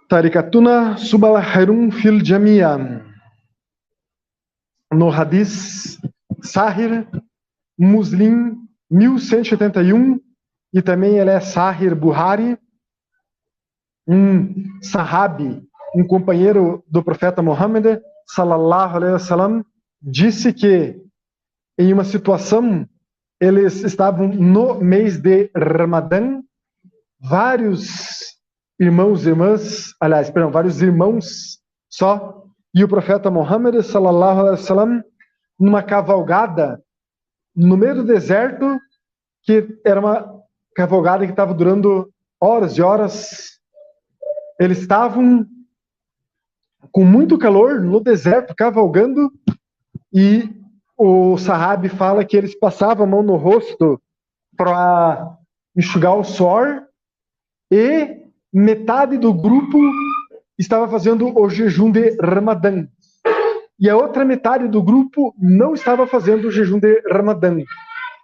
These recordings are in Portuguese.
Tarikatuna subal khairun fil jami'an. No Hadith Sahih Muslim 1181, e também ele é Sahih Buhari, um sahabi, um companheiro do profeta Muhammad sallallahu alaihi wasallam, disse que em uma situação eles estavam no mês de Ramadã, vários irmãos e irmãs, vários irmãos só, e o profeta Muhammad sallallahu alaihi wasallam numa cavalgada no meio do deserto, que era uma cavalgada que estava durando horas e horas. Eles estavam com muito calor no deserto, cavalgando, e o sahabi fala que eles passavam a mão no rosto para enxugar o suor, e metade do grupo estava fazendo o jejum de Ramadã, e a outra metade do grupo não estava fazendo o jejum de Ramadã.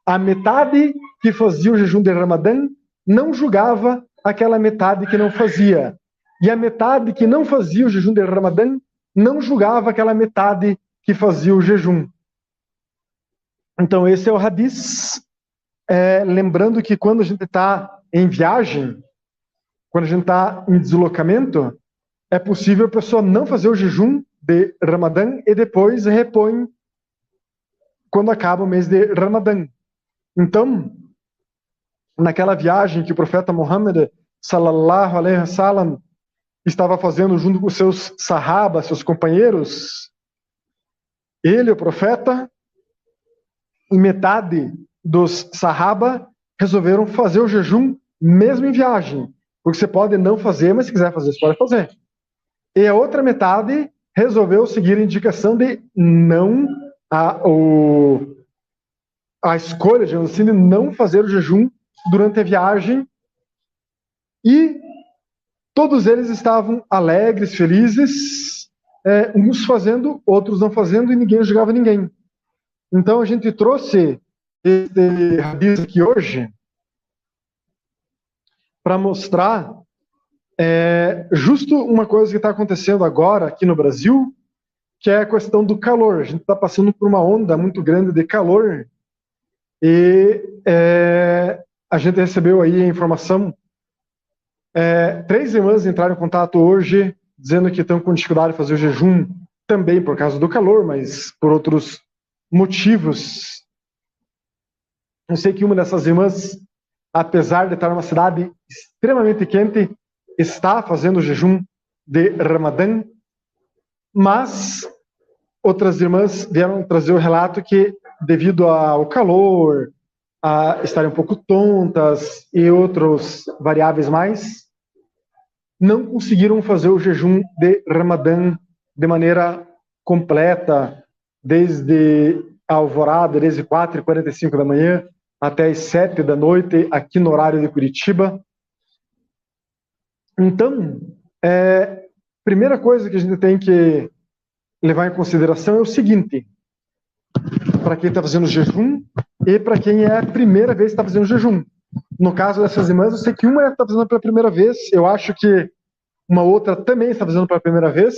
A metade que fazia o jejum de Ramadã não julgava aquela metade que não fazia, e a metade que não fazia o jejum de Ramadã não julgava aquela metade que fazia o jejum. Então esse é o hadith. Lembrando que quando a gente está em viagem, quando a gente está em deslocamento, é possível a pessoa não fazer o jejum de Ramadã e depois repõe quando acaba o mês de Ramadã. Então, naquela viagem que o profeta Muhammad sallallahu alaihi wasallam estava fazendo junto com seus sahabas, seus companheiros, ele, o profeta, e metade dos sahaba resolveram fazer o jejum mesmo em viagem, porque você pode não fazer, mas se quiser fazer, você pode fazer. E a outra metade resolveu seguir a indicação de não, a escolha de não fazer o jejum durante a viagem, e todos eles estavam alegres, felizes, uns fazendo, outros não fazendo, e ninguém julgava ninguém. Então a gente trouxe esse hadith aqui hoje para mostrar justo uma coisa que está acontecendo agora aqui no Brasil, que é a questão do calor. A gente está passando por uma onda muito grande de calor, e a gente recebeu aí a informação, 3 irmãs entraram em contato hoje, dizendo que estão com dificuldade de fazer o jejum, também por causa do calor, mas por outros motivos. Eu sei que uma dessas irmãs, apesar de estar numa cidade extremamente quente, está fazendo o jejum de Ramadã, mas outras irmãs vieram trazer o relato que, devido ao calor, a estarem um pouco tontas e outros variáveis mais, não conseguiram fazer o jejum de Ramadã de maneira completa, desde a alvorada, desde 4h45 da manhã até as 7 da noite, aqui no horário de Curitiba. Então, primeira coisa que a gente tem que levar em consideração é o seguinte: para quem está fazendo jejum e para quem é a primeira vez que está fazendo jejum. No caso dessas irmãs, eu sei que uma está fazendo pela primeira vez, eu acho que uma outra também está fazendo pela primeira vez.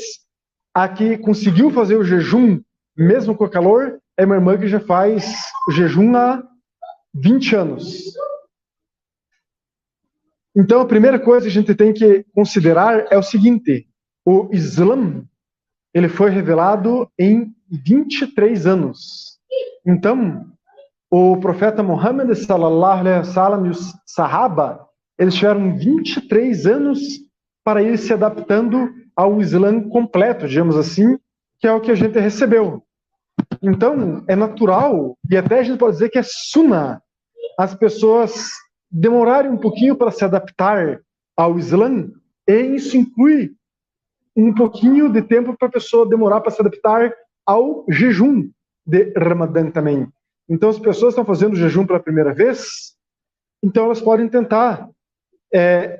A que conseguiu fazer o jejum, mesmo com o calor, é uma irmã que já faz o jejum há 20 anos. Então, a primeira coisa que a gente tem que considerar é o seguinte: o Islã, ele foi revelado em 23 anos. Então, o profeta Muhammad sallallahu alaihi wasallam e os sahaba, eles tiveram 23 anos para ir se adaptando ao Islã completo, digamos assim, que é o que a gente recebeu. Então, é natural, e até a gente pode dizer que é sunnah, as pessoas demorarem um pouquinho para se adaptar ao Islã, e isso inclui um pouquinho de tempo para a pessoa demorar para se adaptar ao jejum de Ramadã também. Então, as pessoas estão fazendo o jejum pela primeira vez, então elas podem tentar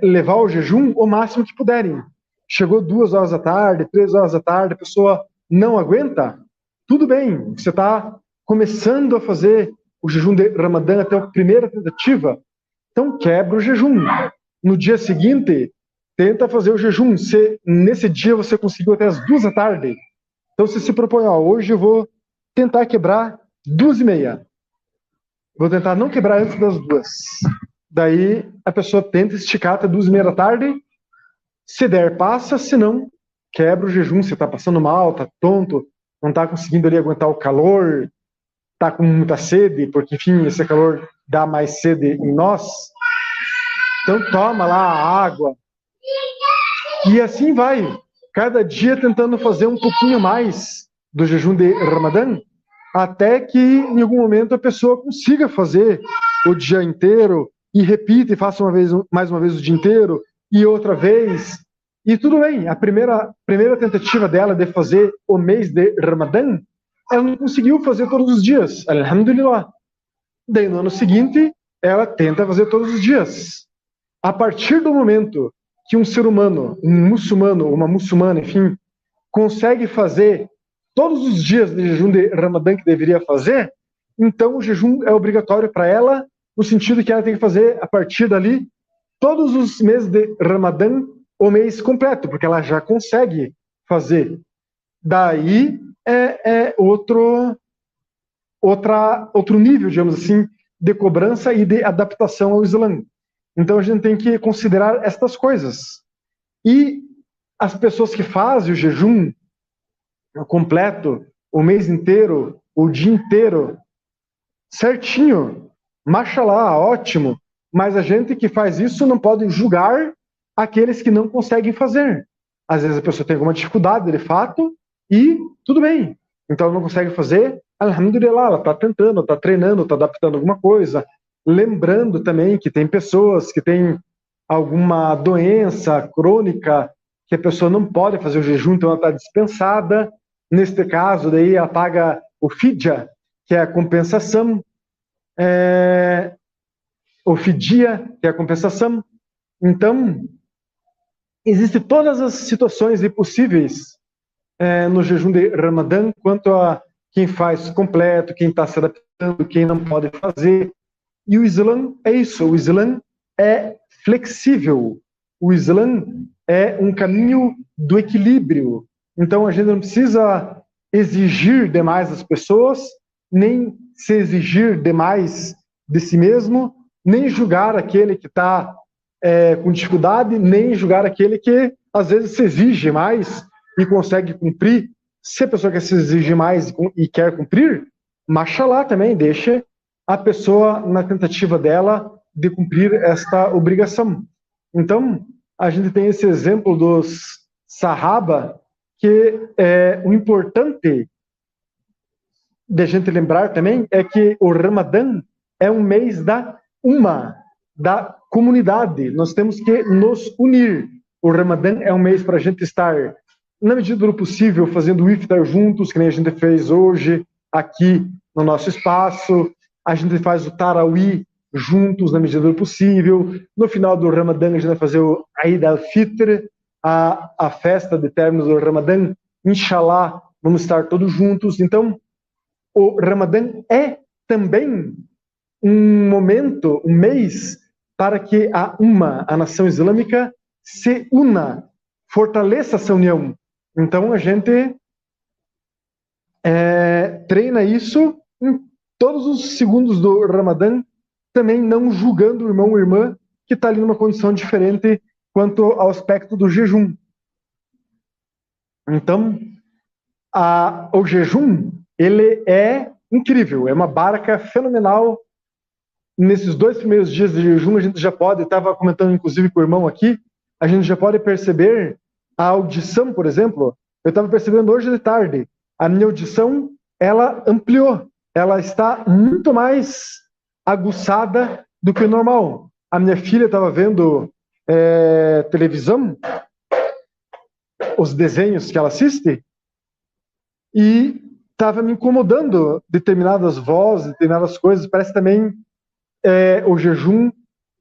levar o jejum o máximo que puderem. Chegou 2 horas da tarde, 3 horas da tarde, a pessoa não aguenta, tudo bem, você está começando a fazer o jejum de Ramadã até a primeira tentativa, então quebra o jejum. No dia seguinte, tenta fazer o jejum. Nesse dia você conseguiu até as 2 da tarde. Então você se propõe, hoje eu vou tentar quebrar 2h30. Vou tentar não quebrar antes das 2. Daí a pessoa tenta esticar até 2h30 da tarde. Se der, passa. Se não, quebra o jejum. Você está passando mal, está tonto, não está conseguindo ali aguentar o calor, está com muita sede, porque, enfim, esse calor dá mais sede em nós. Então toma lá a água. E assim vai. Cada dia tentando fazer um pouquinho mais do jejum de Ramadã, até que em algum momento a pessoa consiga fazer o dia inteiro e repita e faça mais uma vez o dia inteiro e outra vez. E tudo bem, a primeira tentativa dela de fazer o mês de Ramadã, ela não conseguiu fazer todos os dias, alhamdulillah. Daí no ano seguinte, ela tenta fazer todos os dias. A partir do momento que um ser humano, um muçulmano, uma muçulmana, enfim, consegue fazer todos os dias de jejum de Ramadã que deveria fazer, então o jejum é obrigatório para ela, no sentido que ela tem que fazer, a partir dali, todos os meses de Ramadã, o mês completo, porque ela já consegue fazer. Daí é outro nível, digamos assim, de cobrança e de adaptação ao Islã. Então a gente tem que considerar estas coisas. E as pessoas que fazem o jejum completo, o mês inteiro, o dia inteiro, certinho, mashallah, ótimo, mas a gente que faz isso não pode julgar aqueles que não conseguem fazer. Às vezes a pessoa tem alguma dificuldade de fato e tudo bem. Então ela não consegue fazer, alhamdulillah, ela está tentando, está treinando, está adaptando alguma coisa. Lembrando também que tem pessoas que têm alguma doença crônica que a pessoa não pode fazer o jejum, então ela está dispensada. Neste caso, daí ela paga o fidya, que é a compensação, o fidia, que é a compensação. Então, existem todas as situações possíveis no jejum de Ramadã, quanto a quem faz completo, quem está se adaptando, quem não pode fazer. E o Islã é isso, o Islã é flexível, o Islã é um caminho do equilíbrio. Então a gente não precisa exigir demais das pessoas, nem se exigir demais de si mesmo, nem julgar aquele que está com dificuldade, nem julgar aquele que às vezes se exige mais e consegue cumprir. Se a pessoa quer se exigir mais e quer cumprir, mashallah também, deixa a pessoa na tentativa dela de cumprir esta obrigação. Então, a gente tem esse exemplo dos Sahaba, que o importante de a gente lembrar também é que o Ramadã é um mês da da comunidade. Nós temos que nos unir. O Ramadã é um mês para a gente estar, na medida do possível, fazendo o iftar juntos, que nem a gente fez hoje, aqui no nosso espaço. A gente faz o Tarawih juntos, na medida do possível. No final do Ramadã, a gente vai fazer o Eid al-Fitr, a festa de término do Ramadã. Inshallah, vamos estar todos juntos. Então, o Ramadã é também um momento, um mês, para que a nação islâmica se una, fortaleça essa união. Então, a gente treina isso em todos os segundos do Ramadã, também não julgando o irmão ou irmã que está ali numa condição diferente quanto ao aspecto do jejum. Então, o jejum, ele é incrível, é uma barca fenomenal. Nesses 2 primeiros dias de jejum, a gente já pode, estava comentando inclusive com o irmão aqui, a gente já pode perceber a audição, por exemplo. Eu estava percebendo hoje de tarde, a minha audição, ela ampliou, ela está muito mais aguçada do que o normal. A minha filha estava vendo televisão, os desenhos que ela assiste, e estava me incomodando determinadas vozes, determinadas coisas. Parece também o jejum,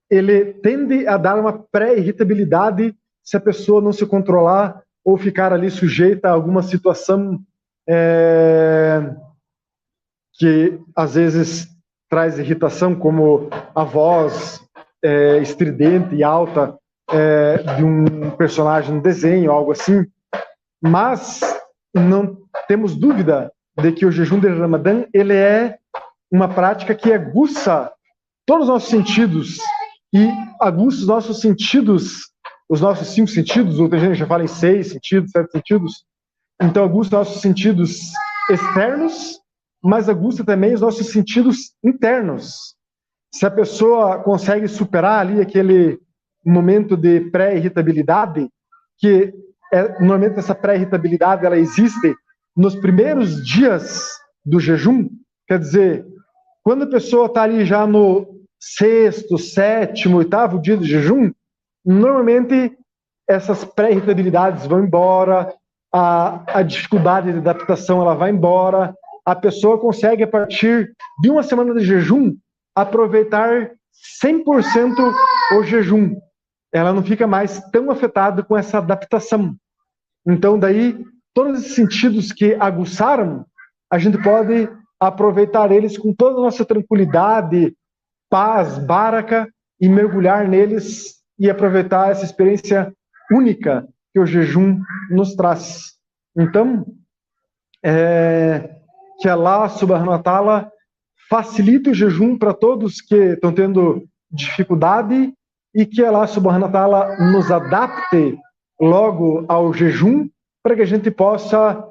ele tende a dar uma pré-irritabilidade se a pessoa não se controlar ou ficar ali sujeita a alguma situação que às vezes traz irritação, como a voz estridente e alta de um personagem no desenho, algo assim, mas não temos dúvida de que o jejum de Ramadã ele é uma prática que aguça todos os nossos sentidos e aguça os nossos sentidos, os nossos 5 sentidos, outra gente já fala em 6 sentidos, 7 sentidos, então aguça os nossos sentidos externos, mas aguça também os nossos sentidos internos. Se a pessoa consegue superar ali aquele momento de pré-irritabilidade, que normalmente essa pré-irritabilidade ela existe nos primeiros dias do jejum, quer dizer, quando a pessoa está ali já no 6º, 7º, 8º dia do jejum, normalmente essas pré-irritabilidades vão embora, a dificuldade de adaptação ela vai embora, a pessoa consegue, a partir de uma semana de jejum, aproveitar 100% o jejum. Ela não fica mais tão afetada com essa adaptação. Então, daí, todos esses sentidos que aguçaram, a gente pode aproveitar eles com toda a nossa tranquilidade, paz, baraka, e mergulhar neles e aproveitar essa experiência única que o jejum nos traz. Então, que Allah subhanahu wa ta'ala facilite o jejum para todos que estão tendo dificuldade e que Allah subhanahu wa ta'ala nos adapte logo ao jejum para que a gente possa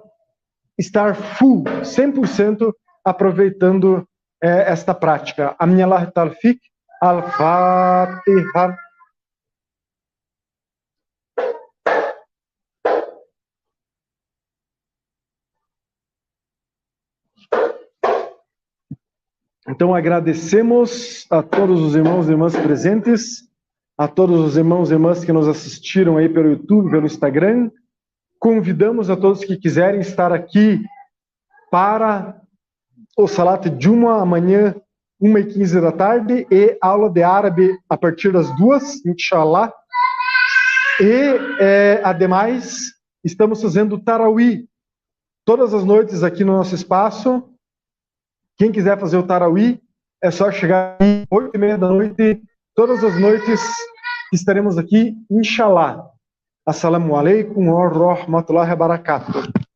estar full, 100% aproveitando esta prática. A minha Allah Tawfiq, Al-Fatiha. Então agradecemos a todos os irmãos e irmãs presentes, a todos os irmãos e irmãs que nos assistiram aí pelo YouTube, pelo Instagram. Convidamos a todos que quiserem estar aqui para o Salat Juma amanhã, 1h15 da tarde, e aula de árabe a partir das 2, inshallah. E, ademais, estamos fazendo Tarawih todas as noites aqui no nosso espaço. Quem quiser fazer o Tarawih, é só chegar às 8h30 da noite, todas as noites estaremos aqui, inshallah. Assalamu alaikum wa rahmatullahi wa barakatuh.